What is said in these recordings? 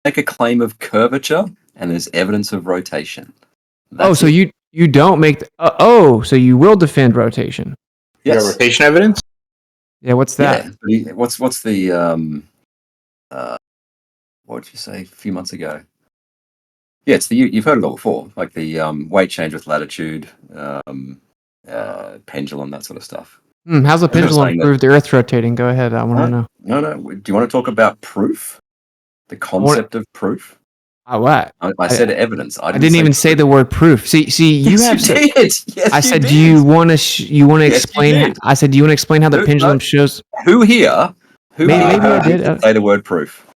make a claim of curvature and there's evidence of rotation. Oh, That's so it. you don't make so you will defend rotation. You got Yes. rotation evidence? Yeah, what's that? Yeah. What's the what did you say a few months ago? Yeah, it's you've heard it all before, like the weight change with latitude, pendulum, that sort of stuff. How's the I'm just pendulum saying that. prove the Earth's rotating? Go ahead, I want to know. No. Do you want to talk about proof? The concept of proof? What? I said evidence. I didn't even say the word proof. See, you yes, have. You did. Yes, I said, you do did. you want to Yes, explain? you did. I said, do you want to explain how the pendulum shows? Who here? Maybe I did. Say the word proof.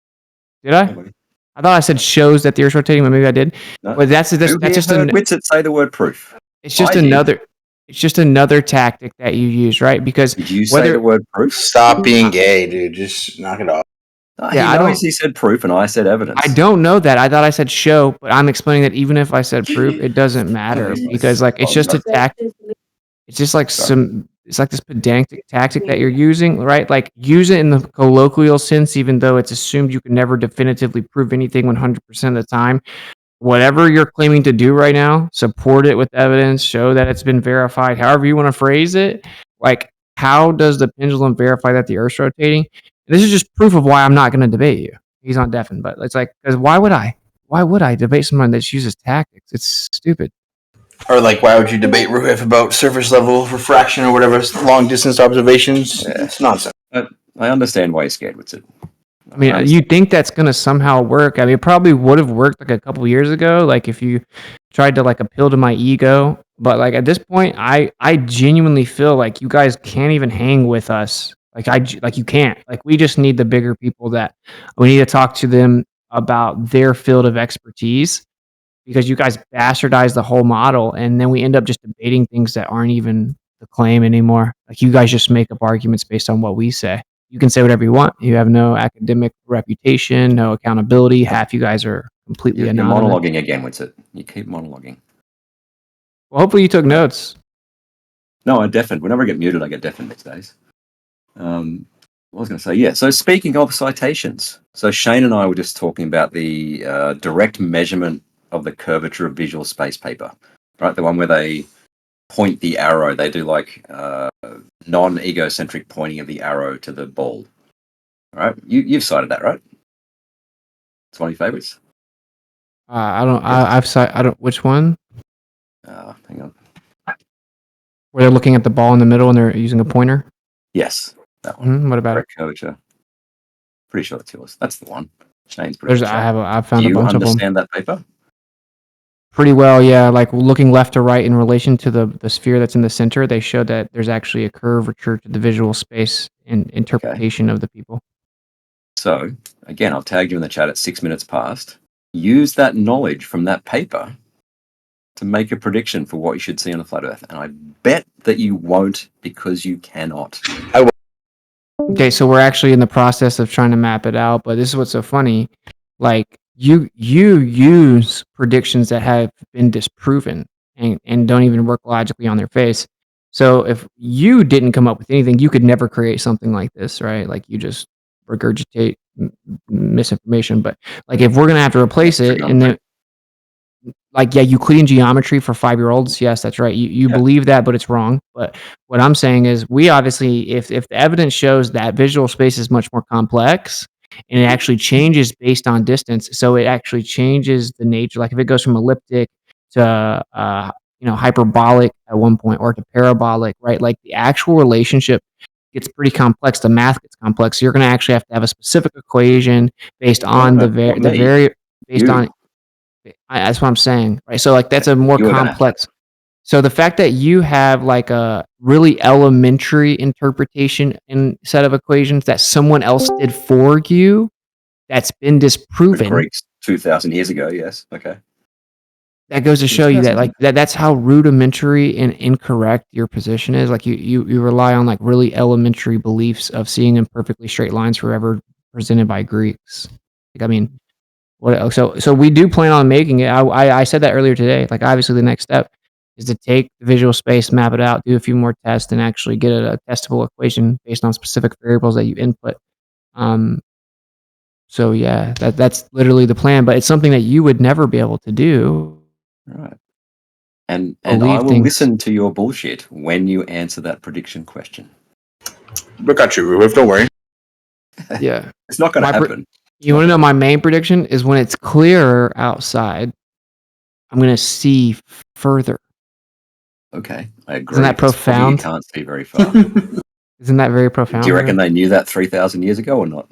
Did I? Nobody. I thought I said shows that the Earth's rotating, but maybe I did. No. But that's just Witsit say the word proof. It's just another tactic that you use, right? Because did you say the word proof? Stop being gay, dude. Just knock it off. Yeah, he said proof, and I said evidence. I don't know that. I thought I said show, but I'm explaining that even if I said proof, it doesn't matter because like it's just a tactic. It's just like it's like this pedantic tactic that you're using, right? Like use it in the colloquial sense, even though it's assumed you can never definitively prove anything 100% of the time. Whatever you're claiming to do right now, support it with evidence, show that it's been verified, however you want to phrase it. Like, how does the pendulum verify that the Earth's rotating? And this is just proof of why I'm not going to debate you. He's not deafened, but it's like, because why would I? Why would I debate someone that uses tactics? It's stupid. Or like, why would you debate Roohif about surface level refraction or whatever, long distance observations? Yeah. It's nonsense. I understand why you're scared with it. I mean, you think that's going to somehow work. I mean, it probably would have worked like a couple years ago, like if you tried to like appeal to my ego. But like at this point, I genuinely feel like you guys can't even hang with us. Like you can't. Like we just need the bigger people that we need to talk to them about their field of expertise because you guys bastardize the whole model and then we end up just debating things that aren't even the claim anymore. Like you guys just make up arguments based on what we say. You can say whatever you want. You have no academic reputation, no accountability. Half you guys are completely anonymous. You're monologuing again, what's it? You keep monologuing. Well, hopefully you took notes. No, I deafened. Whenever I get muted, I get deafened these days. What I was going to say, yeah. So speaking of citations, so Shane and I were just talking about the direct measurement of the curvature of visual space paper, right? The one where they point the arrow. They do like non-egocentric pointing of the arrow to the ball. All right, you've cited that, right? It's one of your favorites. I've cited. I don't. Which one? Hang on. Where they're looking at the ball in the middle and they're using a pointer. Yes, that one. What about it? Curvature. Pretty sure that's yours. That's the one. Shane's pretty sure. I've found a bunch of them. Do you understand that paper? Pretty well, yeah. Like looking left to right in relation to the sphere that's in the center, they show that there's actually a curvature to the visual space and interpretation of the people. So, again, I've tagged you in the chat at 6 minutes past. Use that knowledge from that paper to make a prediction for what you should see on a flat Earth. And I bet that you won't because you cannot. Okay, so we're actually in the process of trying to map it out, but this is what's so funny. Like, you use predictions that have been disproven and don't even work logically on their face. So if you didn't come up with anything, you could never create something like this, right? Like you just regurgitate misinformation. But like if we're gonna have to replace it, and then like Euclidean geometry for 5-year-olds, yes, that's right. You believe that, but it's wrong. But what I'm saying is, we obviously, if the evidence shows that visual space is much more complex and it actually changes based on distance, so it actually changes the nature. Like if it goes from elliptic to hyperbolic at one point or to parabolic, right? Like the actual relationship gets pretty complex. The math gets complex. So you're going to actually have to have a specific equation based on that's what I'm saying, right? So like that's a more complex. So the fact that you have like a really elementary interpretation and set of equations that someone else did for you, that's been disproven. The Greeks 2,000 years ago, yes, okay. That goes to show you that like that's how rudimentary and incorrect your position is. Like you rely on like really elementary beliefs of seeing in perfectly straight lines forever presented by Greeks. Like I mean. So we do plan on making it. I said that earlier today. Like obviously the next step is to take the visual space, map it out, do a few more tests, and actually get a testable equation based on specific variables that you input. So yeah, that's literally the plan. But it's something that you would never be able to do. Right. And I Believe will things. listen to your bullshit when you answer that prediction question. We got you, Roof. Don't worry. Yeah. It's not going to happen. You want to know my main prediction is when it's clearer outside, I'm going to see further. Okay, I agree. Isn't that It's foggy, you profound? can't see very far. Isn't that very profound? Do you reckon they knew that 3,000 years ago or not?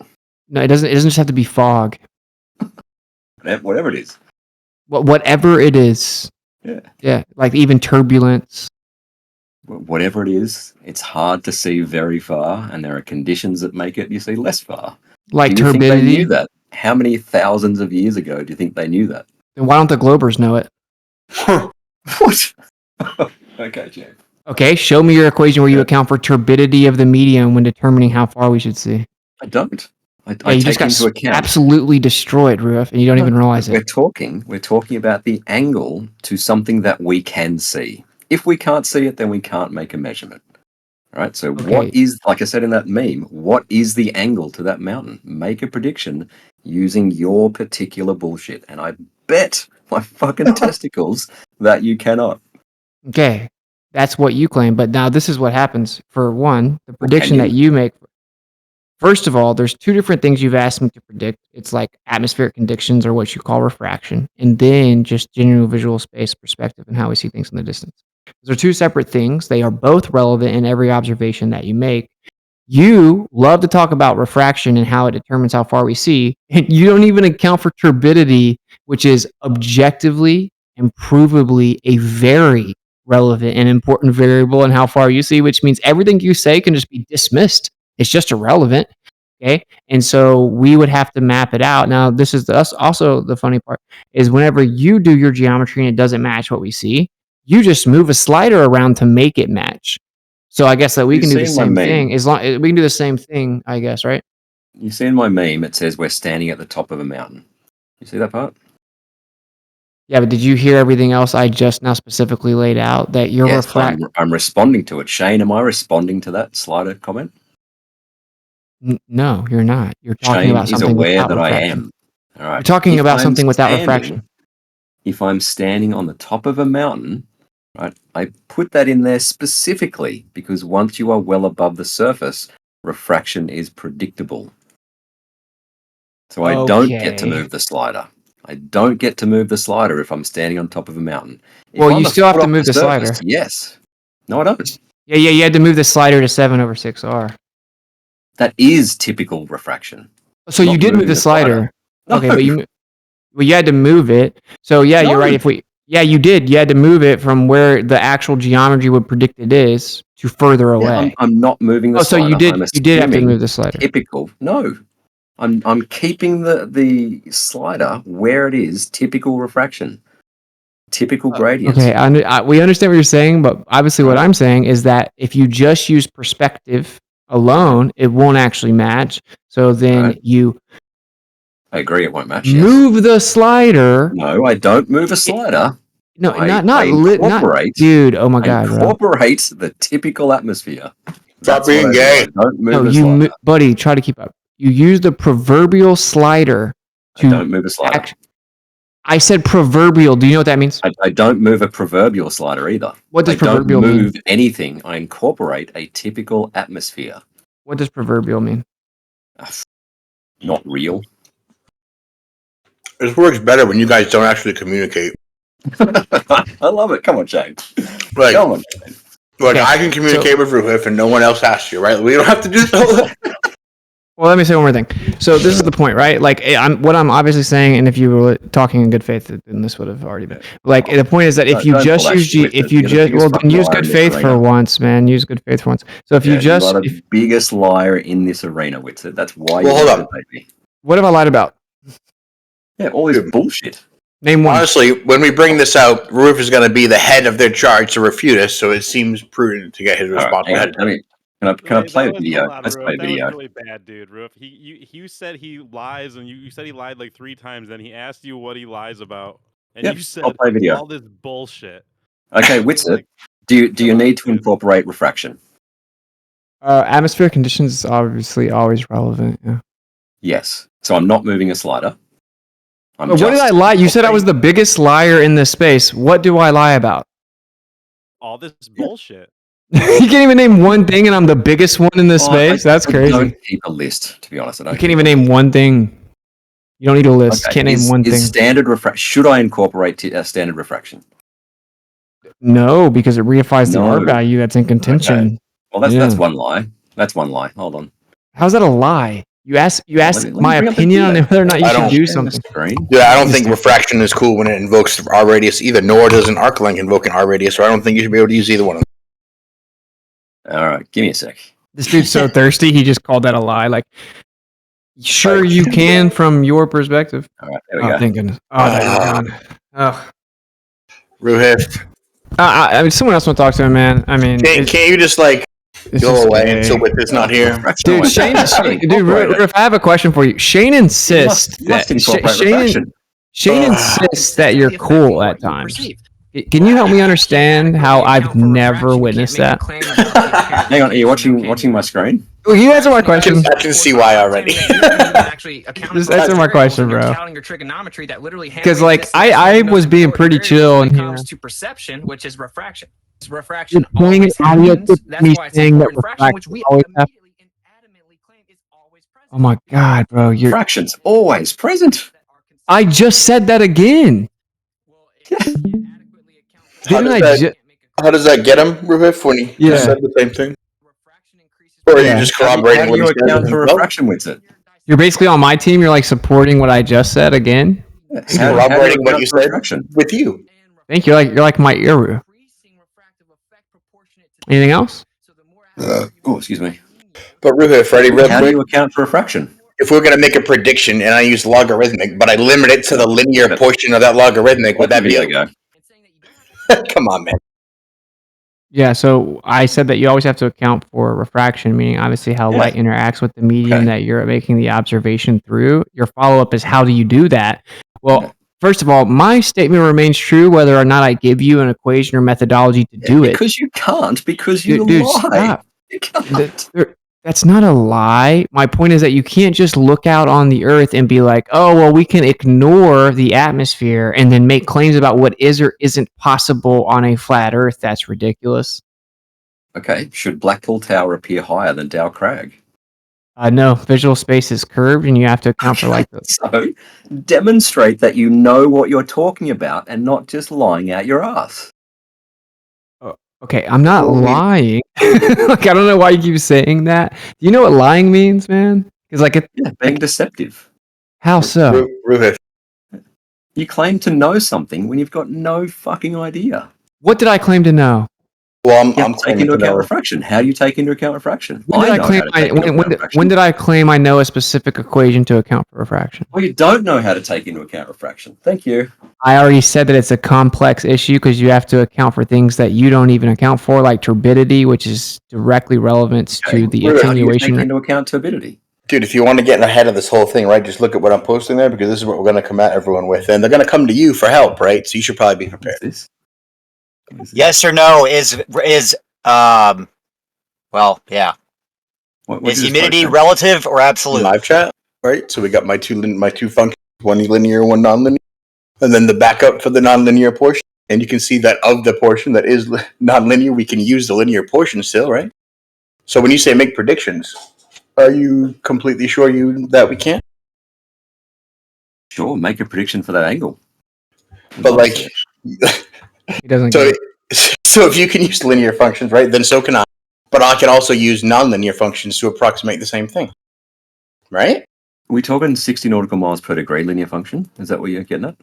No, it doesn't. It doesn't just have to be fog. Whatever it is. Whatever it is. Yeah. Yeah, like even turbulence. Whatever it is, it's hard to see very far, and there are conditions that make it you see less far. Like do you turbidity. think they knew that? How many thousands of years ago do you think they knew that? Then why don't the Globers know it? What? Okay, James. Okay, show me your equation where you account for turbidity of the medium when determining how far we should see. I don't. I you take just got into account. absolutely destroyed, Roof, and you don't even realize We're it. talking about the angle to something that we can see. If we can't see it, then we can't make a measurement. Right? So what is, like I said in that meme, what is the angle to that mountain? Make a prediction using your particular bullshit. And I bet my fucking testicles that you cannot. Okay, that's what you claim. But now this is what happens. For one, the prediction that you make. First of all, there's two different things you've asked me to predict. It's like atmospheric conditions or what you call refraction, and then just general visual space perspective and how we see things in the distance. Those are two separate things. They are both relevant in every observation that you make. You love to talk about refraction and how it determines how far we see, and you don't even account for turbidity, which is objectively and provably a very relevant and important variable in how far you see, which means everything you say can just be dismissed. It's just irrelevant. Okay. And so we would have to map it out. Now, this is also the funny part is whenever you do your geometry and it doesn't match what we see, you just move a slider around to make it match. So I guess that we can do the same thing. As long we can do the same thing, I guess, right? You see in my meme, it says we're standing at the top of a mountain. You see that part? Yeah, but did you hear everything else I just now specifically laid out? That you're I'm responding to it. Shane, am I responding to that slider comment? No, you're not. You're talking Shane about something aware without that refraction. I am. All right. You're talking about something without refraction. If I'm standing on the top of a mountain, right, I put that in there specifically because once you are well above the surface, refraction is predictable. So I don't get to move the slider. I don't get to move the slider if I'm standing on top of a mountain. Well, you still have to move the slider. Yes. No, I don't. Yeah, you had to move the slider to 7/6R. That is typical refraction. So you did move the slider. No. Okay, but you had to move it. So yeah, you're right. You did. You had to move it from where the actual geometry would predict it is to further away. I'm not moving the slider. So you did have to move the slider. Typical. No. I'm keeping the slider where it is, typical refraction. Typical gradients. Okay, we understand what you're saying, but obviously what I'm saying is that if you just use perspective alone, it won't actually match. So then I agree, it won't match. Move the slider. No, I don't move a slider. Not dude. Oh my god, incorporate the typical atmosphere. Stop being gay. Don't move the slider. Buddy, try to keep up. You use the proverbial slider to. I don't move a slider. I said proverbial. Do you know what that means? I don't move a proverbial slider either. What does proverbial mean? I don't move anything. I incorporate a typical atmosphere. What does proverbial mean? Not real. This works better when you guys don't actually communicate. I love it. Come on, James. Like, come on, James. Look, I can communicate with Roohif and no one else has to, right? We don't have to do so. Well, let me say one more thing. So this is the point, right? Like, what I'm obviously saying, and if you were talking in good faith, then this would have already been. Like, the point is that if you just use good faith for once, man. Use good faith for once. So if you just, you are the biggest liar in this arena, Whitson. That's why. Well, hold on. What have I lied about? Yeah, all this bullshit. Name one. Honestly, when we bring this out, Roof is going to be the head of their charge to refute us, so it seems prudent to get his response. Can I play a video? Let's play a video. That was really bad, dude. Roof. You said he lies, and you said he lied like 3 times. Then he asked you what he lies about, and you said I'll play video. All this bullshit. Okay, Whitson, do you need to incorporate refraction? Atmospheric conditions is obviously always relevant. Yeah. Yes. So I'm not moving a slider. But what did I lie? You said I was the biggest liar in this space. What do I lie about? All this bullshit. You can't even name one thing, and I'm the biggest one in this space. That's crazy. I don't keep a list, to be honest. You can't even name one thing. You don't need a list. Okay. Can't name one thing. Standard refraction. Should I incorporate standard refraction? No, because it reifies the R value that's in contention. Okay. Well, that's one lie. That's one lie. Hold on. How's that a lie? You asked my opinion on whether or not you should do something. Yeah, I don't think refraction is cool when it invokes R radius either, nor does an arc length invoke an R radius, so I don't think you should be able to use either one of them. All right, give me a sec. This dude's so thirsty, he just called that a lie. Like, sure you can from your perspective. All right, there we go. Thank goodness. Oh, Roohif. I mean, someone else want to talk to him, man. I mean, can't you just like go away until Whip is not here? Dude, Shane, if I have a question for you, Shane insists Shane insists that you're cool at times. Can you help me understand how I've never witnessed that? Hang on, are you watching my screen? Well, you answer my question. I can see why already. Just answer my question, bro. Because like I was being pretty chill in here. To perception, which is refraction. Refraction You're playing always an audio happens. clip of That's me why it's saying that important. Refraction, which we always happens. immediately and adamantly claim is always present. Oh my god, bro! Refraction's always present. I just said that again. How does that get him, Roohif, when he said the same thing? Or are you just corroborating what he said? Account for refraction with it? You're basically on my team. You're like supporting what I just said again. He's corroborating what you said with you. Thank you. You're like my ear. Anything else? Oh, excuse me. But Roohif, Freddie, real how quick, do you account for refraction? if we're going to make a prediction and I use logarithmic, but I limit it to the linear portion of that logarithmic, would that be go? Come on, man. Yeah, so I said that you always have to account for refraction, meaning obviously how light interacts with the medium that you're making the observation through. Your follow-up is how do you do that? Well, first of all, my statement remains true whether or not I give you an equation or methodology to do it. Because you can't, because you Dude, lie. stop. You can't. That's not a lie. My point is that you can't just look out on the Earth and be like, oh, well, we can ignore the atmosphere and then make claims about what is or isn't possible on a flat Earth. That's ridiculous. Okay, should Blackpool Tower appear higher than Dow Crag? No, visual space is curved and you have to account for like the... So, demonstrate that you know what you're talking about and not just lying out your ass. Okay, I'm not lying. Like, I don't know why you keep saying that. Do you know what lying means, man? Because being deceptive. How so? Roohif. You claim to know something when you've got no fucking idea. What did I claim to know? Well, I'm taking into account refraction. How do you take into account refraction? When did I claim I know a specific equation to account for refraction? Well, you don't know how to take into account refraction. Thank you. I already said that it's a complex issue because you have to account for things that you don't even account for, like turbidity, which is directly relevant to the attenuation. How do you take into account turbidity? Dude, if you want to get ahead of this whole thing, right, just look at what I'm posting there because this is what we're going to come at everyone with. And they're going to come to you for help, right? So you should probably be prepared. Yes or no is well, yeah. Is humidity relative or absolute? Live chat, right? So we got my two functions, one linear, one nonlinear, and then the backup for the nonlinear portion. And you can see that of the portion that is nonlinear, we can use the linear portion still, right? So when you say make predictions, are you completely sure that we can't? Sure, make a prediction for that angle. But like, he doesn't. So if you can use linear functions, right, then so can I. But I can also use nonlinear functions to approximate the same thing, right? Are we talking 60 nautical miles per degree linear function? Is that what you're getting at?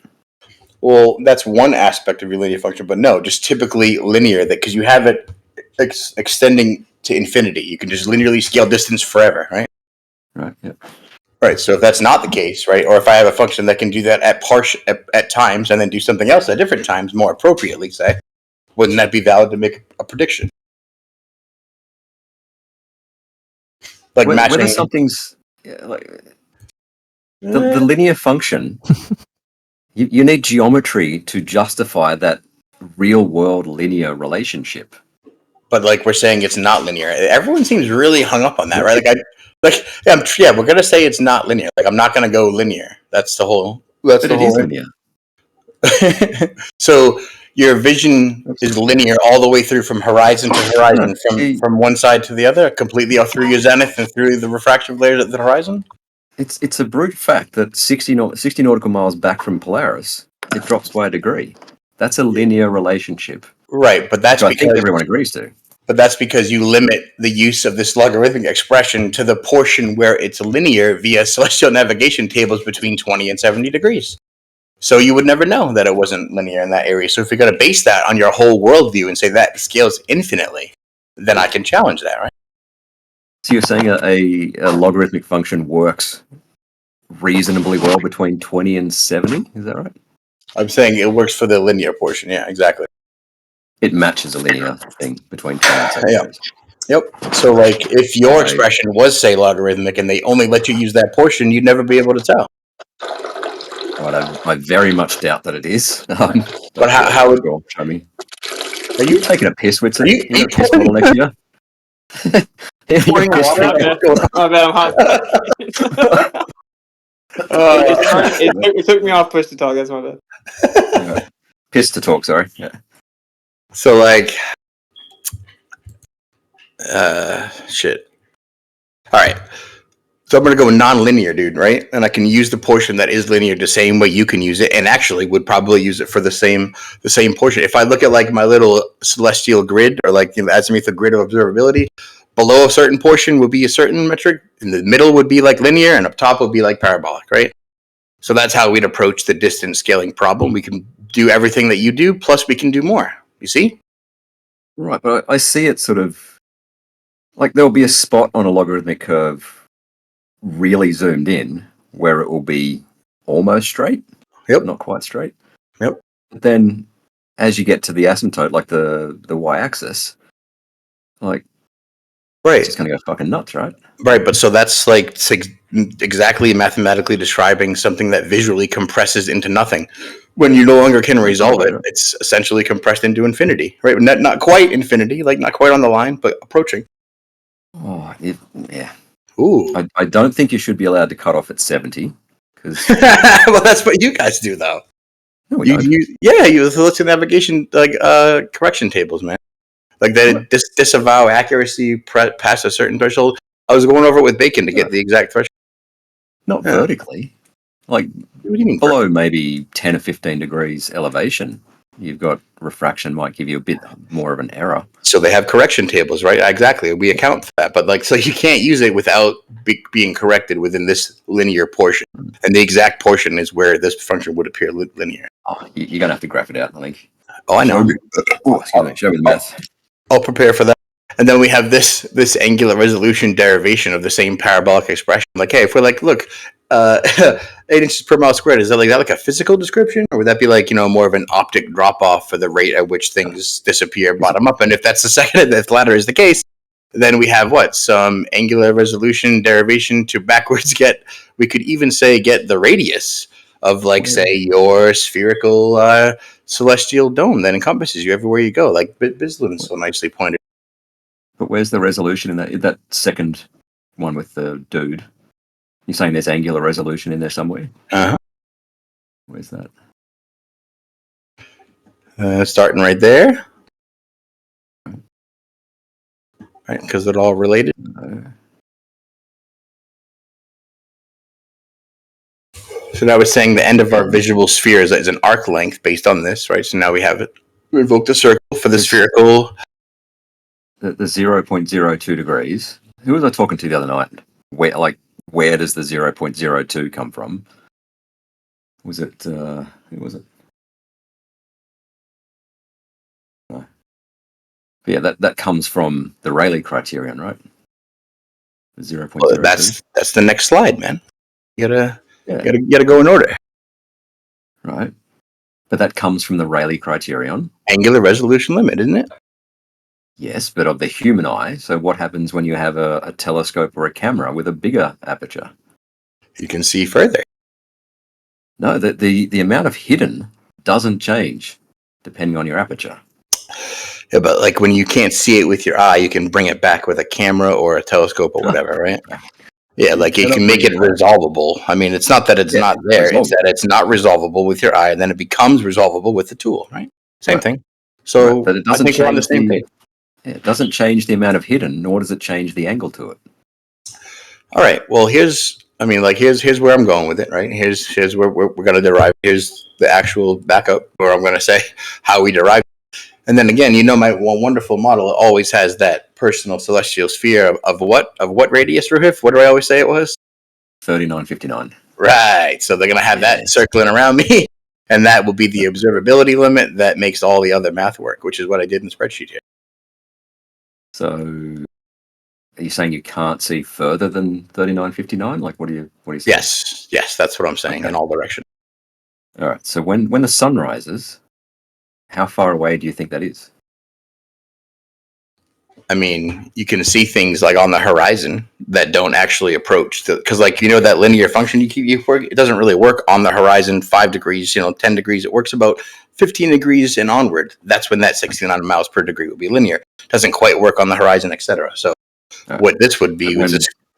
Well, that's one aspect of your linear function, but no, just typically linear, because you have it extending to infinity. You can just linearly scale distance forever, right? Right, yeah. Right, so if that's not the case, right, or if I have a function that can do that at times and then do something else at different times more appropriately, say, wouldn't that be valid to make a prediction? Like whether something's the linear function, you need geometry to justify that real world linear relationship. But like we're saying, it's not linear. Everyone seems really hung up on that, right? Like Like, yeah, we're gonna say it's not linear. Like, I'm not gonna go linear. That's the whole. That's But the it whole. is linear. So your vision is linear all the way through from horizon to horizon, from one side to the other, completely all through your zenith and through the refractive layers at the horizon. It's a brute fact that 60 nautical miles back from Polaris, it drops by a degree. That's a linear relationship. Right, but that's I because think everyone agrees to. But that's because you limit the use of this logarithmic expression to the portion where it's linear via celestial navigation tables between 20 and 70 degrees. So you would never know that it wasn't linear in that area. So if you're going to base that on your whole worldview and say that scales infinitely, then I can challenge that, right? So you're saying a logarithmic function works reasonably well between 20 and 70? Is that right? I'm saying it works for the linear portion. Yeah, exactly. It matches a linear thing between 20 and 70 degrees. Yep. So, like, if your expression was, say, logarithmic and they only let you use that portion, you'd never be able to tell. Right, I very much doubt that it is. But how would... Show me. Are you taking a piss, Whitson? You got a piss bottle next to you? Pouring water? I bet I'm hot. It took me off push to talk. That's my bad. Piss to talk, sorry. Yeah. So, like... shit. All right. So I'm going to go non-linear, dude, right? And I can use the portion that is linear the same way you can use it, and actually would probably use it for the same portion. If I look at like my little celestial grid, or like the azimuthal grid of observability, below a certain portion would be a certain metric, in the middle would be like linear, and up top would be like parabolic, right? So that's how we'd approach the distance scaling problem. We can do everything that you do, plus we can do more. You see? Right, but I see it sort of like there'll be a spot on a logarithmic curve really zoomed in where it will be almost straight. Yep. Not quite straight. Yep. But then as you get to the asymptote, like the y-axis, like right, it's just going to go fucking nuts, right? Right, but so that's like exactly mathematically describing something that visually compresses into nothing. When you no longer can resolve it, it's essentially compressed into infinity, right? Not quite infinity, like not quite on the line, but approaching. Oh, yeah. Ooh. I don't think you should be allowed to cut off at 70. Because well, that's what you guys do, though. No, you use celestial navigation like correction tables, man. Like they disavow accuracy past a certain threshold. I was going over it with Bacon to get the exact threshold. Not vertically. Like what do you mean below maybe 10 or 15 degrees elevation, you've got refraction might give you a bit more of an error. So they have correction tables, right? Exactly. We account for that. But like, so you can't use it without being corrected within this linear portion. And the exact portion is where this function would appear linear. Oh, you're going to have to graph it out, I think. Oh, I know. Show me the math. I'll prepare for that. And then we have this angular resolution derivation of the same parabolic expression. Like, hey, if we're like, look, 8 inches per mile squared, is that like a physical description? Or would that be like, more of an optic drop off for the rate at which things disappear bottom up? And if that's the second, if the latter is the case, then we have some angular resolution derivation to backwards we could even say get the radius of like, say, your spherical celestial dome that encompasses you everywhere you go, like Bislin so nicely pointed. But where's the resolution in that second one with the dude? You're saying there's angular resolution in there somewhere? Uh-huh. Where's that? Starting right there. Right, because they're all related. So now we're saying the end of our visual sphere is an arc length based on this, right? So now we have it. We invoked a circle for the spherical. The 0.02 degrees. Who was I talking to the other night? Where does the 0.02 come from? Was it who was it? No. But yeah, that comes from the Rayleigh criterion, right? The 0.02. Well, that's the next slide, man. You gotta go in order. Right. But that comes from the Rayleigh criterion. Angular resolution limit, isn't it? Yes, but of the human eye. So what happens when you have a telescope or a camera with a bigger aperture? You can see further. No, the amount of hidden doesn't change depending on your aperture. Yeah, but like when you can't see it with your eye, you can bring it back with a camera or a telescope or whatever, right? Yeah, like it cannot can make read it that. resolvable. I mean, it's not that it's Yeah, not there; it's resolvable. that it's not resolvable with your eye, and then it becomes resolvable with the tool. Right? Same Right. thing. So Right, but it I doesn't think we're on the change same page. it doesn't change the amount of hidden, nor does it change the angle to it. All right. Well, here's where I'm going with it. Right. Here's where we're going to derive. Here's the actual backup where I'm going to say how we derive. And then again, my one wonderful model always has that personal celestial sphere of what radius, Ruhif? What do I always say it was? 3959. Right. So they're going to have Yeah. that circling around me, and that will be the observability limit that makes all the other math work, which is what I did in the spreadsheet here. So are you saying you can't see further than 3959? Like what are you saying? Yes, that's what I'm saying in all directions. All right. So when the sun rises, how far away do you think that is? I mean, you can see things like on the horizon that don't actually approach because, that linear function you work, it doesn't really work on the horizon 5 degrees, 10 degrees. It works about 15 degrees and onward. That's when that 69 miles per degree would be linear. It doesn't quite work on the horizon, etc. So, what this would be was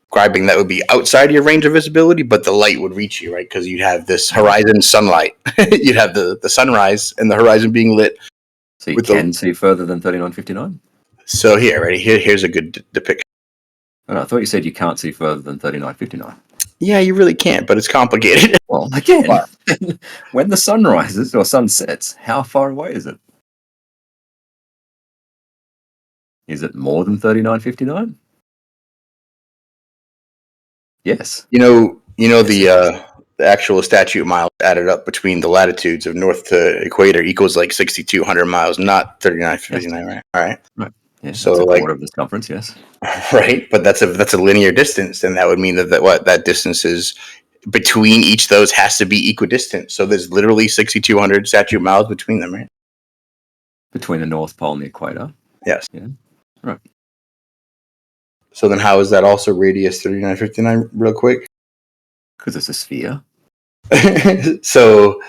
describing that would be outside your range of visibility, but the light would reach you, right? Because you'd have this horizon sunlight. You'd have the sunrise and the horizon being lit. So you can see further than 3959? So here's a good depiction. Oh, I thought you said you can't see further than 3959. Yeah, you really can't, but it's complicated. Well, again, when the sun rises or sun sets, how far away is it? Is it more than 3959? Yes. The actual statute miles added up between the latitudes of north to equator equals like 6,200 miles, not 3959, right? All right. Right. Yeah, So that's a quarter of the circumference, yes. Right, but that's a linear distance, and that would mean that distance is between each of those has to be equidistant. So there's literally 6,200 statute miles between them, right? Between the North Pole and the equator. Yes. Yeah. Right. So then how is that also radius 3959 real quick? Because it's a sphere. So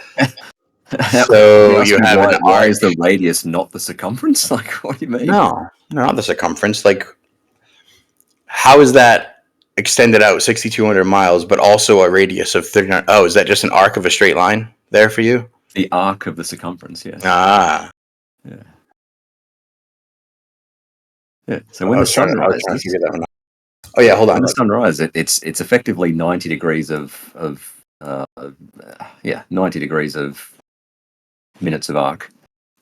you have why is the radius not the circumference? Like, what do you mean? No, not the circumference. Like, how is that extended out 6,200 miles, but also a radius of 39? Oh, is that just an arc of a straight line there for you? The arc of the circumference, yes. Ah. Yeah. Yeah. So when the sun rises, oh yeah, hold on. When the sun rises, it's effectively 90 degrees of 90 degrees of minutes of arc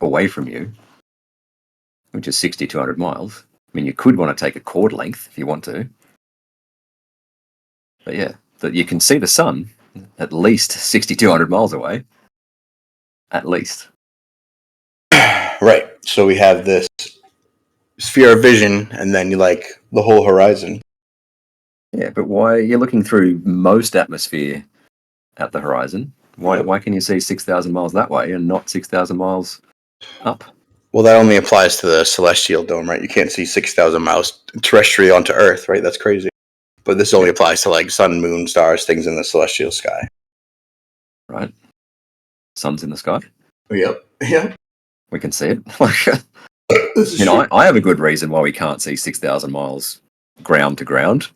away from you, which is 6,200 miles. I mean, you could want to take a chord length if you want to, but yeah, that you can see the sun at least 6,200 miles away, at least. Right. So we have this sphere of vision, and then you like the whole horizon. Yeah, but why you're looking through most atmosphere at the horizon? Why can you see 6,000 miles that way and not 6,000 miles up? Well, that only applies to the celestial dome, right? You can't see 6,000 miles terrestrial onto Earth, right? That's crazy. But this only applies to like sun, moon, stars, things in the celestial sky. Right. Sun's in the sky. Yep. Yeah. We can see it. I have a good reason why we can't see 6,000 miles ground to ground.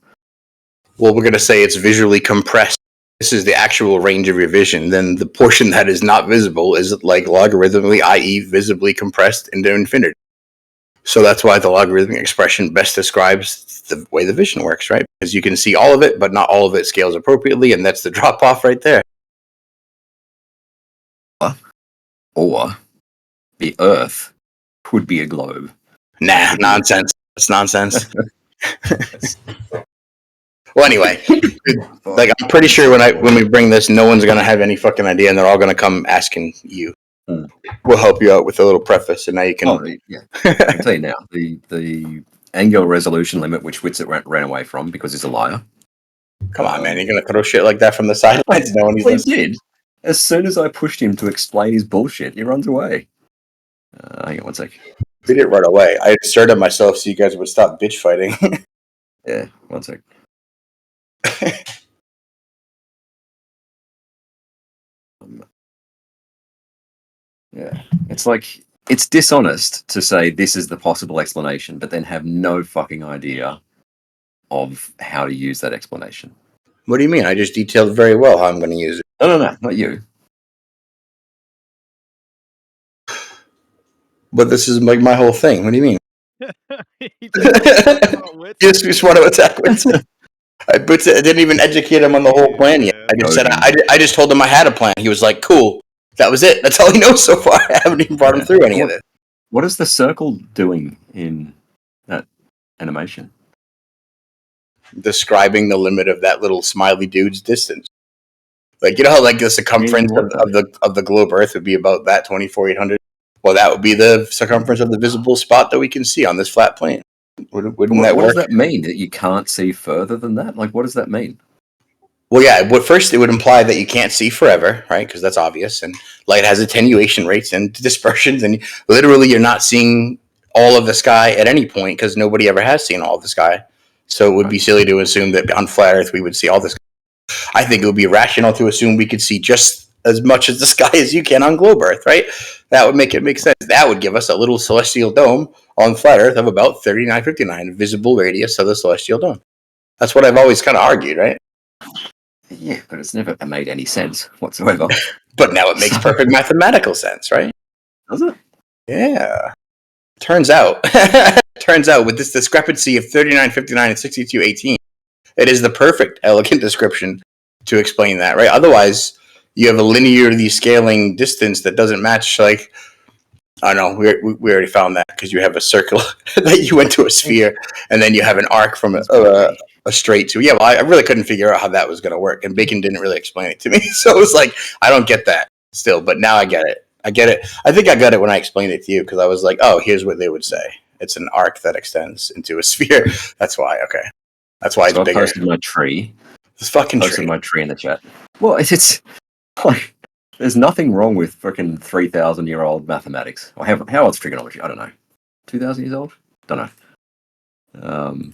Well, we're going to say it's visually compressed. This is the actual range of your vision. Then the portion that is not visible is like logarithmically, i.e., visibly compressed into infinity. So that's why the logarithmic expression best describes the way the vision works, right? Because you can see all of it, but not all of it scales appropriately, and that's the drop off right there. Or the Earth could be a globe. Nah, nonsense. That's nonsense. Well, anyway, like I'm pretty sure when we bring this, no one's gonna have any fucking idea, and they're all gonna come asking you. We'll help you out with a little preface, and now you can. Oh, yeah. I can tell you now, the angular resolution limit, which Whitsitt ran away from because he's a liar. Come on, man! You're gonna throw shit like that from the sidelines? No one he did. As soon as I pushed him to explain his bullshit, he runs away. Hang on one sec. We didn't run away. I asserted myself so you guys would stop bitch fighting. Yeah, one sec. Yeah, it's dishonest to say this is the possible explanation, but then have no fucking idea of how to use that explanation. What do you mean? I just detailed very well how I'm going to use it. No, not you. But this is like my whole thing. What do you mean? He just want to attack Whitson. I didn't even educate him on the whole plan yet. I just said I just told him I had a plan. He was like, "Cool." That was it. That's all he knows so far. I haven't even brought him through any of it. What is the circle doing in that animation? Describing the limit of that little smiley dude's distance. Like, you know how like the circumference of the globe Earth would be about that 24,800? Well, that would be the circumference of the visible spot that we can see on this flat plane. Wouldn't that work? What does that mean? That you can't see further than that? Like, what does that mean? Well, yeah. First, it would imply that you can't see forever, right? Because that's obvious. And light has attenuation rates and dispersions, and literally you're not seeing all of the sky at any point because nobody ever has seen all of the sky. So it would be silly to assume that on flat Earth we would see all this. I think it would be rational to assume we could see just as much of the sky as you can on globe Earth, right? That would make it make sense. That would give us a little celestial dome on flat Earth of about 3959 visible radius of the celestial dome. That's what I've always kind of argued, right? Yeah, but it's never made any sense whatsoever. But now it makes perfect mathematical sense, right? Does it? Yeah. Turns out with this discrepancy of 3959 and 6218, it is the perfect elegant description to explain that, right? Otherwise, you have a linearly scaling distance that doesn't match, like, I don't know, we already found that because you have a circle that you went to a sphere, and then you have an arc from a straight to, yeah, well, I really couldn't figure out how that was going to work, and Bacon didn't really explain it to me, so it was like, I don't get that still, but now I get it. I think I got it when I explained it to you, because I was like, oh, here's what they would say. It's an arc that extends into a sphere. That's why, okay. That's why so it's bigger. I posted my tree. This fucking posted my tree in the chat. Well, it's like, there's nothing wrong with freaking 3,000-year-old mathematics. Or how old's trigonometry? I don't know. 2,000 years old? Don't know.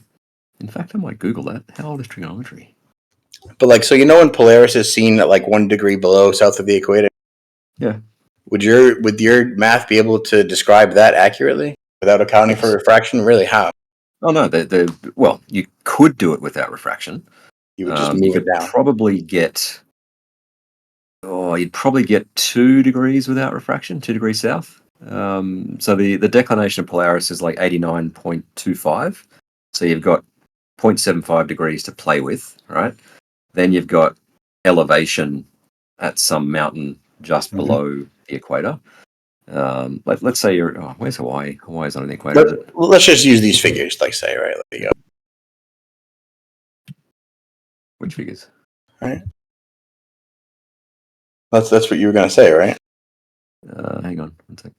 In fact, I might Google that. How old is trigonometry? But like, so you know when Polaris is seen at like 1 degree below south of the equator? Yeah. Would your math be able to describe that accurately without accounting for refraction? Really, how? Oh no, well, you could do it without refraction. You would just move it down. You'd probably get 2 degrees without refraction, 2 degrees south. So the declination of Polaris is like 89.25. So you've got 0.75 degrees to play with, right? Then you've got elevation at some mountain just below the equator. Let's say you're. Oh, where's Hawaii? Hawaii's on the equator. Let's just use these figures, like say, right? There you go. Which figures? Right. That's what you were gonna say, right? Hang on, 1 sec.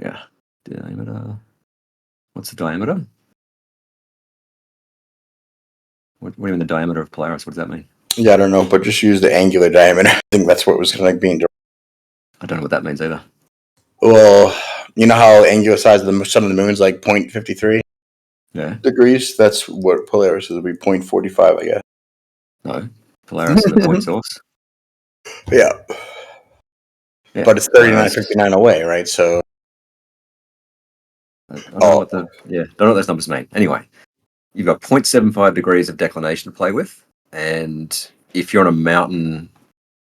Yeah, diameter. What's the diameter? What do you mean the diameter of Polaris? What does that mean? Yeah, I don't know, but just use the angular diameter. I think that's what was like being. I don't know what that means either. Well, you know how angular size of the sun and the moon is like 0.53 degrees? That's what Polaris is, would be 0.45, I guess. No, Polaris is a point source. Yeah. But it's 3959 away, right? So I don't know what don't know what those numbers mean. Anyway, you've got 0.75 degrees of declination to play with, and if you're on a mountain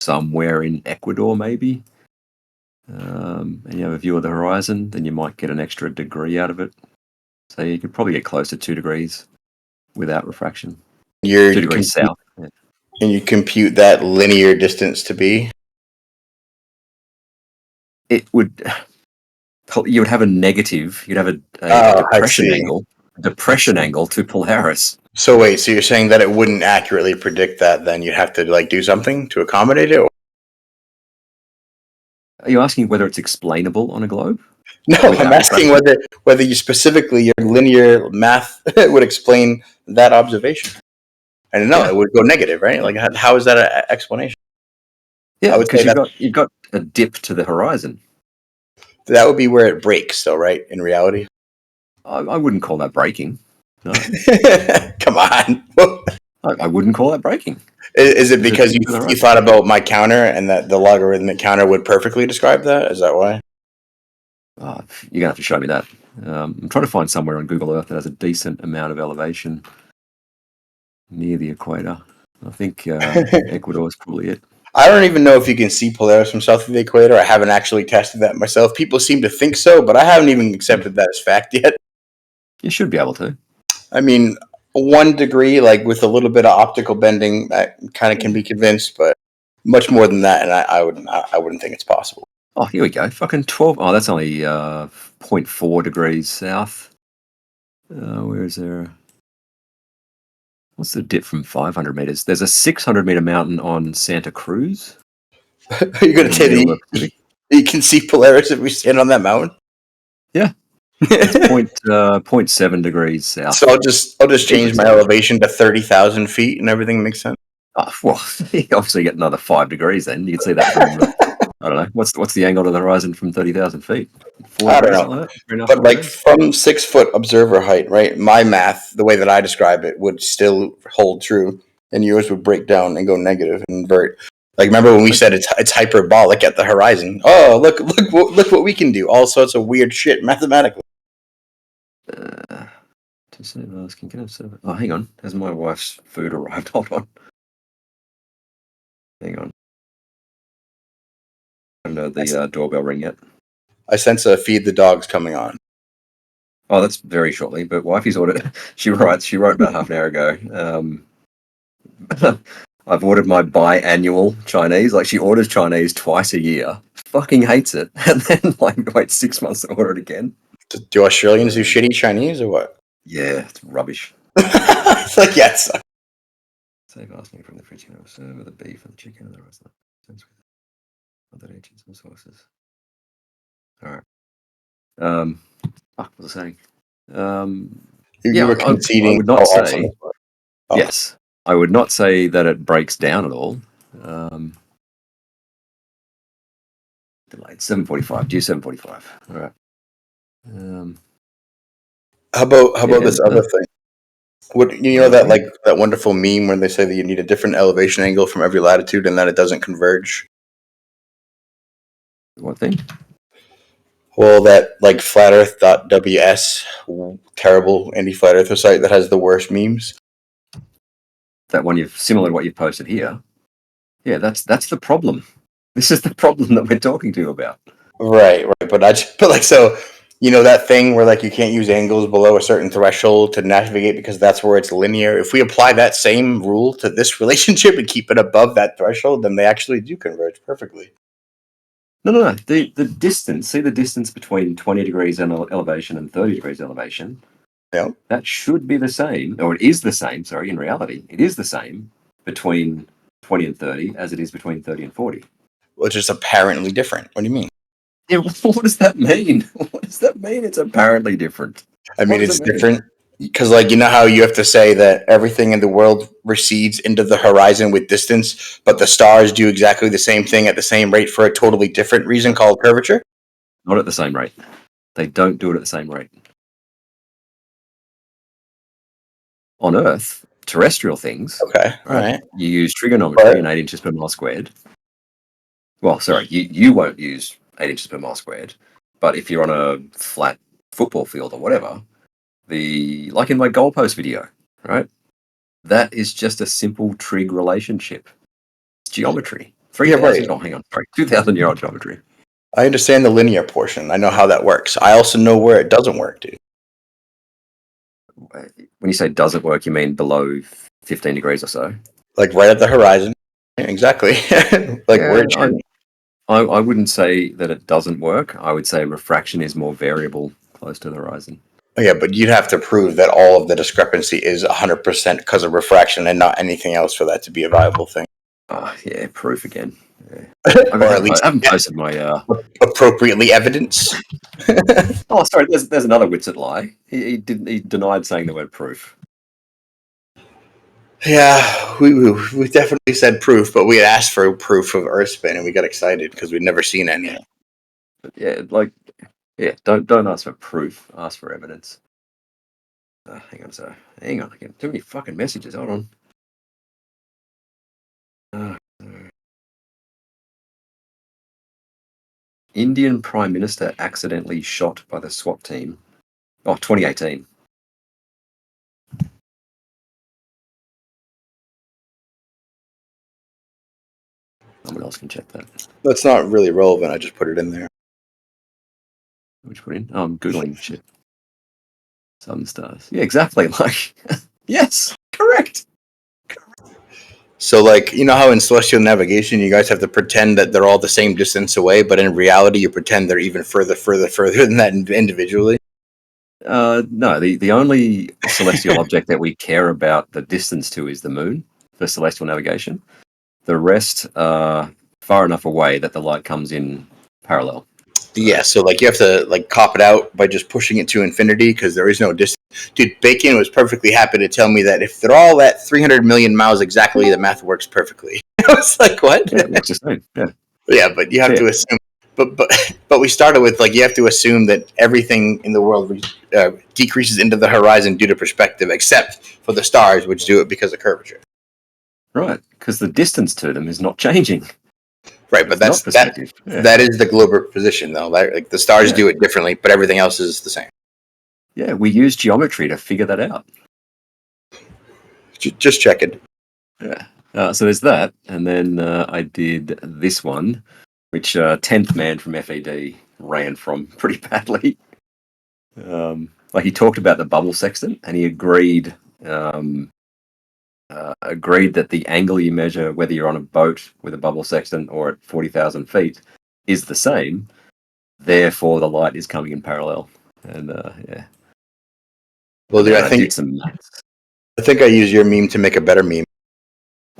somewhere in Ecuador, maybe, and you have a view of the horizon, then you might get an extra degree out of it. So you could probably get close to 2 degrees without refraction. 2 degrees south. Yeah. And you compute that linear distance to be? It would. You would have a negative. You'd have a depression angle to Polaris. So wait, so you're saying that it wouldn't accurately predict that? Then you'd have to like do something to accommodate it? Or? Are you asking whether it's explainable on a globe? No, I'm asking whether you specifically your linear math would explain that observation. And no, it would go negative, right? Like, how is that an explanation? Yeah, because you've got a dip to the horizon. That would be where it breaks, though, right? In reality, I wouldn't call that breaking. No. Come on, I wouldn't call that breaking. Is it because you thought about my counter and that the logarithmic counter would perfectly describe that? Is that why? Oh, you're gonna have to show me that. I'm trying to find somewhere on Google Earth that has a decent amount of elevation near the equator. I think Ecuador is probably it. I don't even know if you can see Polaris from south of the equator. I haven't actually tested that myself. People seem to think so, but I haven't even accepted that as fact yet. You should be able to. I mean, 1 degree, like with a little bit of optical bending, that kind of can be convinced, but much more than that, and I wouldn't think it's possible. Oh, here we go. Fucking 12. Oh, that's only 0.4 degrees south. Where is there? What's the dip from 500 meters? There's a 600-meter mountain on Santa Cruz. Are you going to say that you can see Polaris if we stand on that mountain? Yeah. It's 0.7 degrees south. So I'll just change my elevation to 30,000 feet and everything makes sense. Oh, well, you obviously get another 5 degrees then. You can see that from, I don't know, what's the angle to the horizon from 30,000 feet? 4 I don't degrees, know. something like that? But like from 6 foot observer height, right? My math, the way that I describe it, would still hold true, and yours would break down and go negative and invert. Like remember when we said it's hyperbolic at the horizon? Oh, look what we can do! All sorts of weird shit mathematically. To save asking, can I serve? Oh, hang on. Has my wife's food arrived? Hold on. Hang on. I don't know the doorbell ring yet. I sense a feed the dogs coming on. Oh, that's very shortly. But wifey's ordered. She wrote about half an hour ago. I've ordered my biannual Chinese. Like she orders Chinese twice a year. Fucking hates it, and then like wait 6 months to order it again. Do Australians do shitty Chinese or what? Yeah, it's rubbish. It's like yes. Save asking from the fridge. Can I serve the beef and the chicken and the rest of the other agents and sources. All right. What was I saying? You were conceding. I would not say. Oh. Yes, I would not say that it breaks down at all. Delayed 7:45. Due 7:45. All right. How about this other thing? What you know that like that wonderful meme where they say that you need a different elevation angle from every latitude and that it doesn't converge? What thing? Well, that like flatearth.ws, terrible anti-flat earther site that has the worst memes. That one similar to what you've posted here. Yeah, that's the problem. This is the problem that we're talking to you about. Right. But like so, you know that thing where like you can't use angles below a certain threshold to navigate because that's where it's linear. If we apply that same rule to this relationship and keep it above that threshold, then they actually do converge perfectly. No. The distance. See the distance between 20 degrees elevation and 30 degrees elevation. Yeah. That should be the same, or it is the same. Sorry, in reality, it is the same between 20 and 30 as it is between 30 and 40. Which is apparently different. What do you mean? Yeah, what does that mean? What does that mean? It's apparently different. I mean, it's different because, like, you know how you have to say that everything in the world recedes into the horizon with distance, but the stars do exactly the same thing at the same rate for a totally different reason called curvature? Not at the same rate. They don't do it at the same rate. On Earth, terrestrial things, Okay, all right. You use trigonometry and 8 inches per mile squared. Well, sorry, you won't use 8 inches per mile squared, but if you're on a flat football field or whatever, like in my goalpost video, right? That is just a simple trig relationship. It's geometry. 3,000. Oh, hang on. Sorry, 2,000-year-old geometry. I understand the linear portion. I know how that works. I also know where it doesn't work, dude. When you say doesn't work, you mean below 15 degrees or so? Like right at the horizon. Exactly. Like where it should. I wouldn't say that it doesn't work. I would say refraction is more variable close to the horizon. Yeah, but you'd have to prove that all of the discrepancy is 100% because of refraction and not anything else for that to be a viable thing. Yeah, proof again. Yeah. Or at least I haven't posted my appropriately evidence. Oh, sorry. There's another Witsit lie. He denied saying the word proof. Yeah, we definitely said proof, but we had asked for proof of Earth spin, and we got excited because we'd never seen any. But don't ask for proof. Ask for evidence. Hang on, hang on. I get too many fucking messages. Hold on. Indian Prime Minister accidentally shot by the SWAT team. Oh, 2018. Someone else can check that. That's not really relevant. I just put it in there. Which put in? Oh, I'm Googling shit. Sun stars. Yeah, exactly. Like, yes, correct. So, like, you know how in celestial navigation you guys have to pretend that they're all the same distance away, but in reality you pretend they're even further than that individually? No, the only celestial object that we care about the distance to is the moon for celestial navigation. The rest are far enough away that the light comes in parallel. Yeah, so like you have to like cop it out by just pushing it to infinity because there is no distance. Dude, Bacon was perfectly happy to tell me that if they're all at 300 million miles exactly, the math works perfectly. I was like, what? Yeah, it's just yeah. Yeah, but you have to assume. But we started with like you have to assume that everything in the world decreases into the horizon due to perspective, except for the stars, which do it because of curvature. Right, because the distance to them is not changing. Right, but It's that is the global position though. Like the stars do it differently, but everything else is the same. Yeah, we use geometry to figure that out. Just check it. Yeah. So there's that, and then I did this one, which 10th man from FED ran from pretty badly. Like he talked about the bubble sextant, and he agreed that the angle you measure, whether you're on a boat with a bubble sextant or at 40,000 feet, is the same. Therefore, the light is coming in parallel. And yeah. Well, dude, I did some maths. I think I used your meme to make a better meme.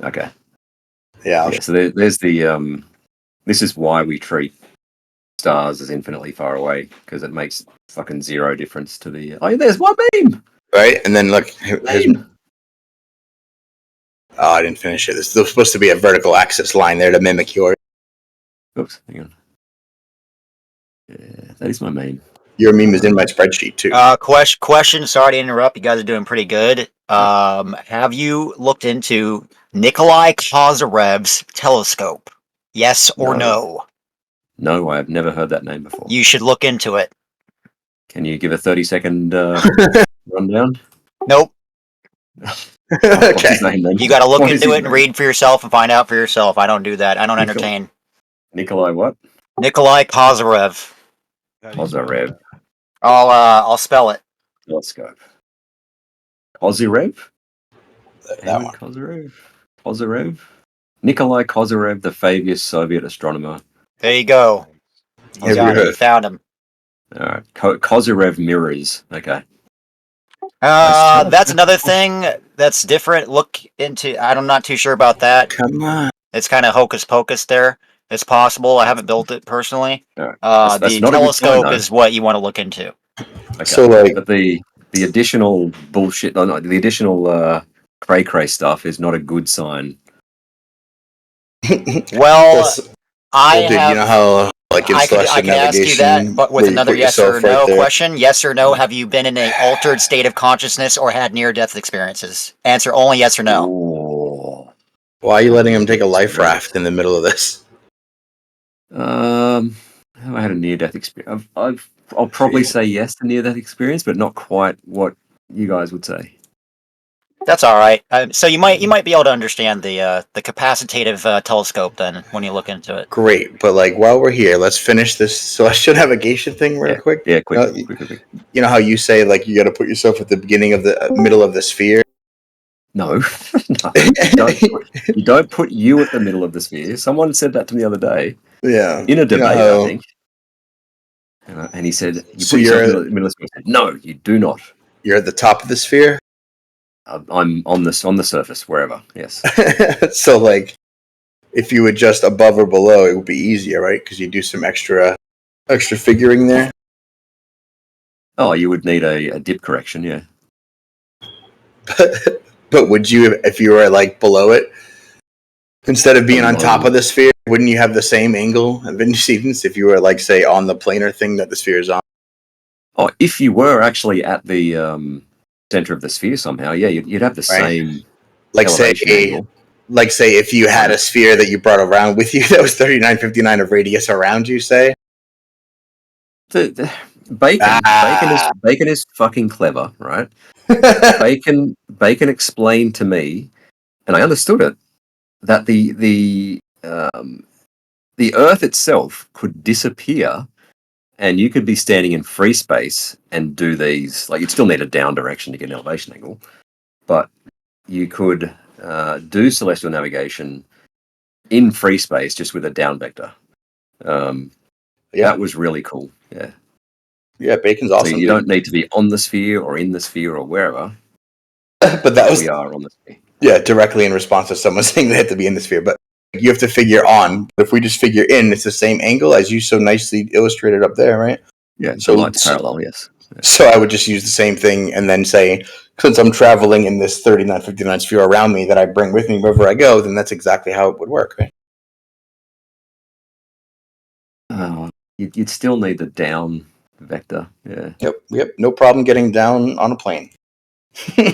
Okay. Yeah. So there's the this is why we treat stars as infinitely far away, because it makes fucking zero difference to the. Oh, there's my meme. Right, and then look. Oh, I didn't finish it. There's supposed to be a vertical axis line there to mimic yours. Oops, hang on. Yeah, that is my meme. Your meme is in my spreadsheet too. Question. Sorry to interrupt. You guys are doing pretty good. Have you looked into Nikolai Kozarev's telescope? Yes or no? No, I have never heard that name before. You should look into it. Can you give a 30-second rundown? Nope. Okay. You got to look into it and read for yourself and find out for yourself. I don't do that. I don't entertain. Nikolai what? Nikolai Kozarev. Kozarev. I'll spell it. Telescope. Kozyrev? That one. Kozyrev? Nikolai Kozyrev, the famous Soviet astronomer. There you go. You got it. You found him. All right. Kozyrev mirrors. Okay. That's another thing that's different. Look into. I'm not too sure about that. Come on. It's kind of hocus pocus there. It's possible. I haven't built it personally. Right. The telescope is what you want to look into. Okay. So, like, but the additional bullshit, the additional cray stuff is not a good sign. Well, I have. You know how, like, in I can ask you that, but with another yes or no question. Yes or no, have you been in an altered state of consciousness or had near-death experiences? Answer only yes or no. Ooh. Why are you letting him take a life raft in the middle of this? I had a near-death experience. I'll probably say yes to near-death experience, but not quite what you guys would say. That's all right. So you might be able to understand the capacitative telescope then when you look into it. Great, but like while we're here, let's finish this celestial navigation thing real quick. Yeah, quick. You know how you say like you got to put yourself at the beginning of the middle of the sphere? No, you don't put you at the middle of the sphere. Someone said that to me the other day. Yeah, in a debate, I think. And he said, "You put yourself in the middle of the sphere." No, you do not. You're at the top of the sphere. I'm on the surface, wherever. Yes. So, like, if you adjust above or below, it would be easier, right? Because you do some extra figuring there. Oh, you would need a dip correction, yeah. But would you, if you were like below it, instead of being on top of the sphere, wouldn't you have the same angle of incidence if you were, like, say, on the planar thing that the sphere is on? Oh, if you were actually at the center of the sphere somehow, yeah, you'd have the same. Like say if you had a sphere that you brought around with you that was 3959 of radius around you, say, Bacon is fucking clever, right? Bacon explained to me, and I understood it, that the Earth itself could disappear, and you could be standing in free space and do these. Like, you'd still need a down direction to get an elevation angle, but you could do celestial navigation in free space just with a down vector. That was really cool. Yeah. Yeah, Bacon's awesome. So you don't need to be on the sphere or in the sphere or wherever. But we are on the sphere. Yeah, directly in response to someone saying they have to be in the sphere. But you have to figure on. If we just figure in, it's the same angle as you so nicely illustrated up there, right? Yeah, so light's parallel, yes. Yeah. So I would just use the same thing and then say, since I'm traveling in this 3959 sphere around me that I bring with me wherever I go, then that's exactly how it would work, right? Oh, you'd still need the down vector. Yeah. Yep. No problem getting down on a plane. No,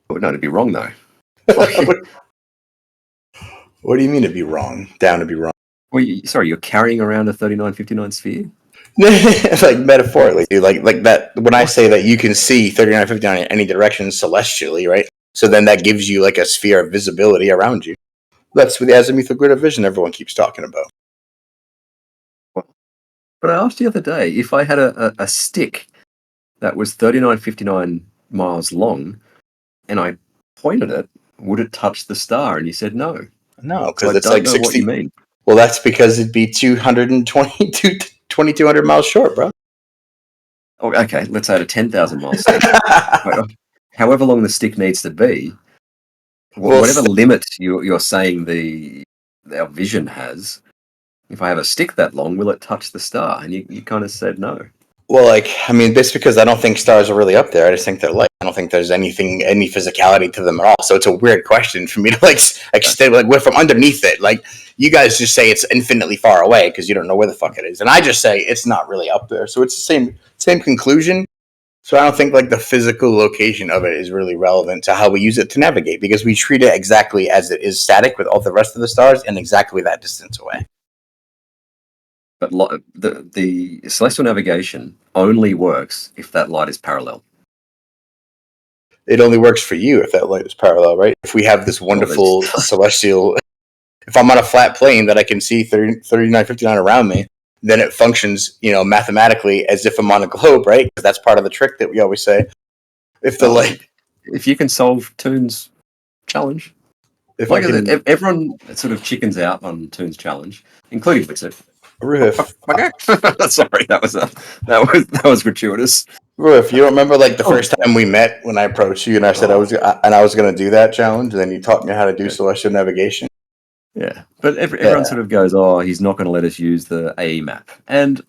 it'd be wrong though. What do you mean it'd be wrong? Down to be wrong? Well, you're carrying around a 3959 sphere? Like metaphorically, dude. Like that. When I say that you can see 3959 in any direction celestially, right? So then that gives you like a sphere of visibility around you. That's with the azimuthal grid of vision everyone keeps talking about. But I asked you the other day if I had a stick that was 3959 miles long and I pointed it, would it touch the star? And you said no. No, So because I it's don't like know 60. what you mean. Well, that's because it'd be 2,200 miles short, bro. Oh, okay, let's add a 10,000 mile stick. However long the stick needs to be, whatever limit you're saying our vision has, if I have a stick that long, will it touch the star? And you kind of said no. Well, that's because I don't think stars are really up there. I just think they're light. I don't think there's any physicality to them at all. So it's a weird question for me to extend. Like, what if I'm underneath it? Like, you guys just say it's infinitely far away because you don't know where the fuck it is, and I just say it's not really up there. So it's the same conclusion. So I don't think like the physical location of it is really relevant to how we use it to navigate, because we treat it exactly as it is static with all the rest of the stars and exactly that distance away. But the celestial navigation only works if that light is parallel. It only works for you if that light is parallel, right? If we have this wonderful celestial, if I'm on a flat plane that I can see 3959 around me, then it functions, mathematically as if I'm on a globe, right? Because that's part of the trick that we always say. If you can solve Toon's challenge, everyone sort of chickens out on Toon's challenge, including Wizard. Roof. Sorry, that was gratuitous. Roof, you don't remember the first time we met when I approached you and I said I was going to do that challenge, and then you taught me how to do celestial navigation. Yeah, but everyone sort of goes, "Oh, he's not going to let us use the AE map," and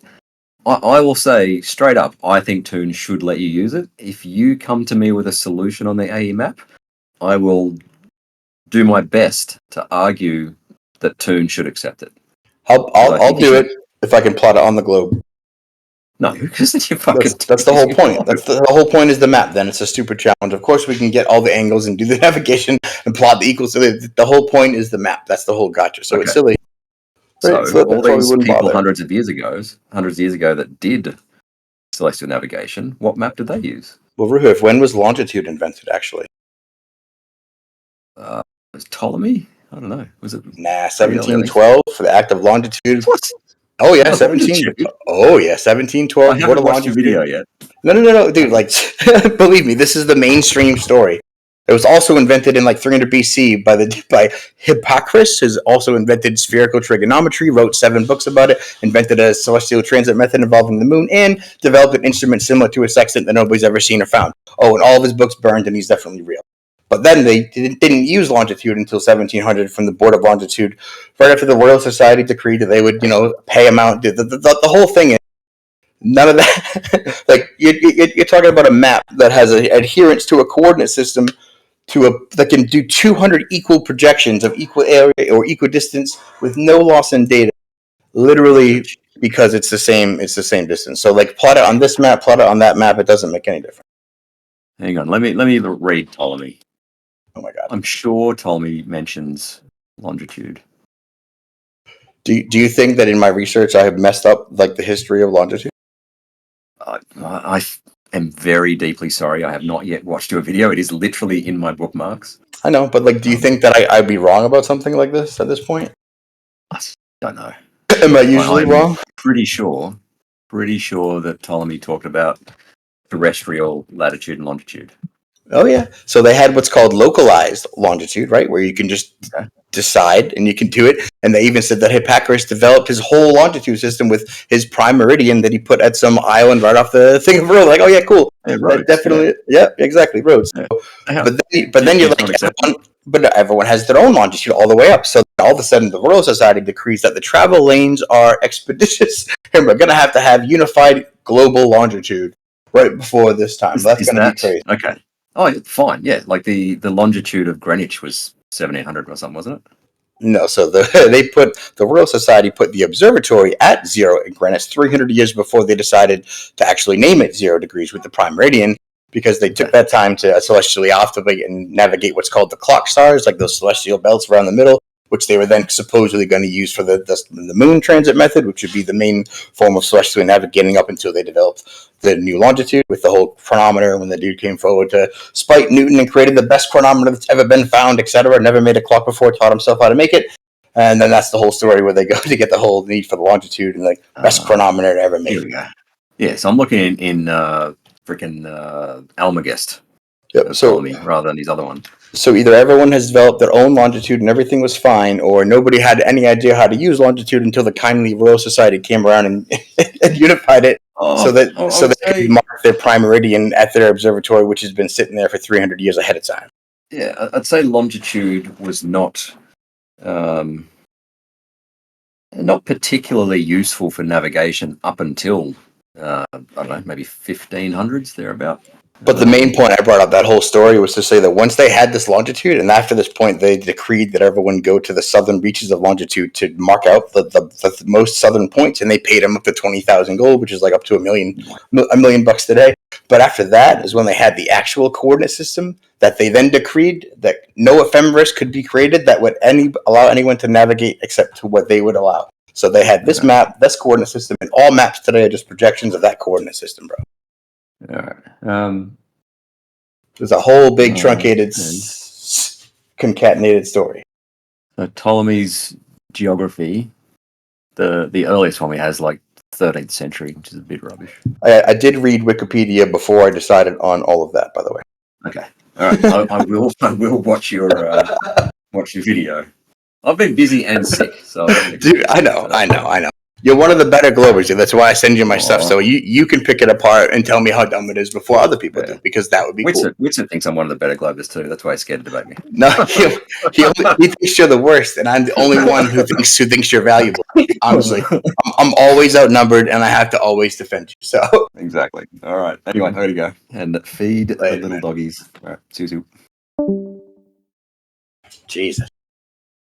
I will say straight up, I think Toon should let you use it. If you come to me with a solution on the AE map, I will do my best to argue that Toon should accept it. I'll do it if I can plot it on the globe. No, because you fucking. That's the whole point. That's the whole point is the map. Then it's a stupid challenge. Of course, we can get all the angles and do the navigation and plot the equals. So the whole point is the map. That's the whole gotcha. So it's silly. Right? So all these people hundreds of years ago that did celestial navigation, what map did they use? Well, Roof, when was longitude invented? Actually, was Ptolemy? I don't know. Was it? 1712 for the act of longitude. What? Oh yeah, 1712. I haven't watched your video yet. No, dude. Believe me, this is the mainstream story. It was also invented in 300 BC by Hippocrates, who's also invented spherical trigonometry, wrote 7 books about it, invented a celestial transit method involving the moon, and developed an instrument similar to a sextant that nobody's ever seen or found. Oh, and all of his books burned, and he's definitely real. But then they didn't use longitude until 1700 from the Board of Longitude, right after the Royal Society decreed that they would, pay him out. The whole thing is none of that. You're talking about a map that has an adherence to a coordinate system that can do 200 equal projections of equal area or equidistance with no loss in data, literally because it's the same distance. So plot it on this map, plot it on that map. It doesn't make any difference. Hang on, let me read Ptolemy. Oh my god! I'm sure Ptolemy mentions longitude. Do you think that in my research I have messed up the history of longitude? I am very deeply sorry. I have not yet watched your video. It is literally in my bookmarks. I know, but like, do you think that I'd be wrong about something like this at this point? I don't know. Am I usually I'm wrong? Pretty sure that Ptolemy talked about terrestrial latitude and longitude. Oh yeah. So they had what's called localized longitude, right, where you can just decide and you can do it. And they even said that Hipparchus developed his whole longitude system with his prime meridian that he put at some island right off the thing of Rhodes. Like, oh yeah, cool. Yeah, That Rhodes, definitely, yeah, exactly, Rhodes. Yeah. But then you're It's like, not acceptable. everyone has their own longitude all the way up. So all of a sudden, the Royal Society decrees that the travel lanes are expeditious, and we're going to have unified global longitude right before this time. That's going to be crazy. Okay. Oh, fine. Yeah, like the longitude of Greenwich was 1700 or something, wasn't it? No, so the Royal Society put the observatory at 0 in Greenwich 300 years before they decided to actually name it 0 degrees with the prime meridian, because they took that time to celestially activate and navigate what's called the clock stars, like those celestial belts around the middle, which they were then supposedly going to use for the moon transit method, which would be the main form of celestial navigating up until they developed the new longitude with the whole chronometer when the dude came forward to spite Newton and created the best chronometer that's ever been found, etc. Never made a clock before, taught himself how to make it. And then that's the whole story where they go to get the whole need for the longitude and like best chronometer ever made. Here we go. Yeah, so I'm looking in freaking Almagest. Yep. Ptolemy rather than these other ones. So either everyone has developed their own longitude and everything was fine, or nobody had any idea how to use longitude until the kindly Royal Society came around and, and unified it, so they could mark their prime meridian at their observatory, which has been sitting there for 300 years ahead of time. Yeah, I'd say longitude was not particularly useful for navigation up until I don't know, maybe 1500s thereabout. But the main point I brought up that whole story was to say that once they had this longitude, and after this point, they decreed that everyone go to the southern reaches of longitude to mark out the most southern points, and they paid them up to 20,000 gold, which is like up to $1 million bucks today. But after that is when they had the actual coordinate system that they then decreed that no ephemeris could be created that would allow anyone to navigate except to what they would allow. So they had this map, this coordinate system, and all maps today are just projections of that coordinate system, bro. All right. There's a whole big truncated, concatenated story. So Ptolemy's geography, the earliest one we has like 13th century, which is a bit rubbish. I did read Wikipedia before I decided on all of that, by the way. Okay, all right. I will watch your video. I've been busy and sick, so dude, I know. You're one of the better Globers, dude. That's why I send you my stuff, so you can pick it apart and tell me how dumb it is before other people do, because that would be cool. Whitson thinks I'm one of the better Globers too. That's why he's scared to debate me. No, he thinks you're the worst, and I'm the only one who thinks you're valuable. Honestly, I'm always outnumbered, and I have to always defend you. So exactly. All right. Anyway, I gotta go and feed the little doggies. All right. See you. Jesus.